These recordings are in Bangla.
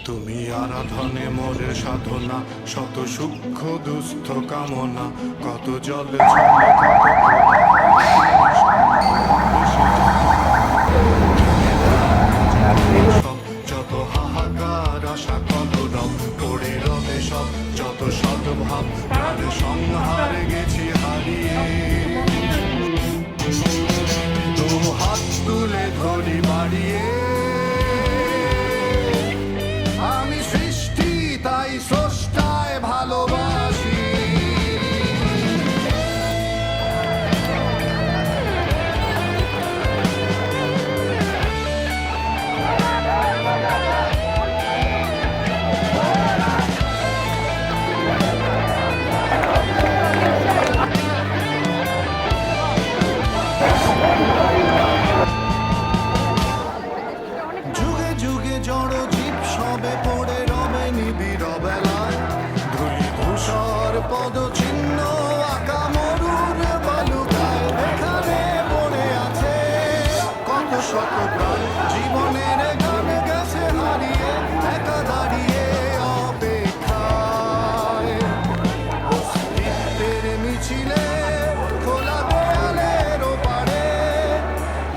তুমি আরাধনে মোরে সাধনা, শত সূক্ষ্ম দুস্থ কামনা, কত জল ছলে যত হাহাকার আশা কত রব পড়ে রবে সব, যত সদ্ভাব প্রাণ সংহারে গেছি হারিয়ে। তো হাত তুলে ধরি বাড়িয়ে, আমি সৃষ্টি তাই স্রষ্টায় ভালোবাসি। যুগে যুগে জড় জীব সবে পড়ে রবে নিবিড় বেলায়, ধুলি ধূসর পদচিহ্ন আঁকা মরুর বালুকায়, এখানে পড়ে আছে কত শত প্রাণ, জীবনের গান গেছে হারিয়ে, একা দাঁড়িয়ে অপেক্ষায়। অস্তিত্বের মিছিলে খোলা দেয়ালের ওপারে,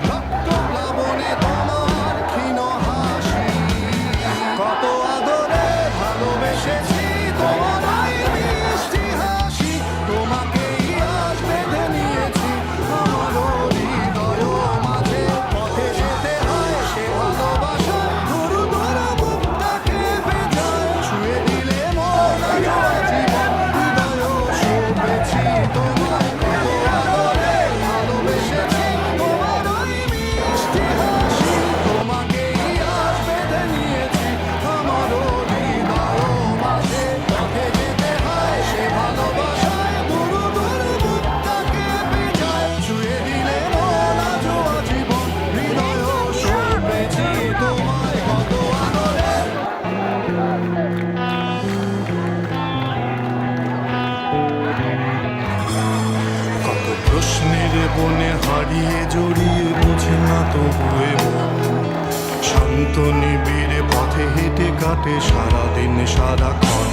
রক্ত প্লাবনে তোমার ক্ষীণ হাসি। কত আদরে ভালোবেসেছি তোমার এই মিষ্টি হাসি, তোমাকেই আজ বেঁধে নিয়েছি আমার হৃদয় মাঝে। পথে যেতে হয় সে ভালোবাসা, ধরু ধরু বুকটাকে বেজায়, ছুঁয়ে দিলে মন জীবন, হৃদয় শুভেছি তোমায়। কত আদরে ভালোবেসেছি তোমার ওই মিষ্টি হাসি, তোমাকেই আজ বেঁধে নিয়েছি আমার হৃদয় মাঝে। পথে যেতে হয় সে ভালোবাসায়, ধরু ধরু বুকটাকে বেজায়, ছুঁয়ে দিলে মন জীবন, হৃদয় শুভেছি তোমায়। কত আদরে কত প্রশ্নের বনে হারিয়ে জড়িয়ে বুঝি না তবুয়ে মন, শান্ত নিবিড়ে পথে হেঁটে কাটে সারাদিন সারাক্ষণ।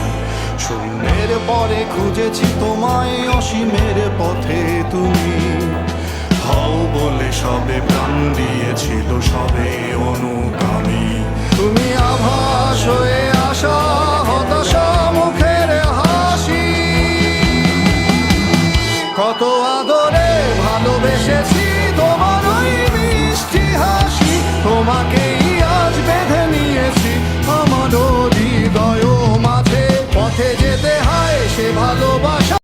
শূন্যের পরে খুঁজেছি তোমায়, অসীমের পথে তুমি হও বলে সবে প্রাণ দিয়েছিল সবে অনুগামী। তুমি আভাস হয়ে আসা হতাশা মুখের হাসি, কত আদরে ভালোবেসেছি তোমার ওই মিষ্টি হাসি, তোমাকেই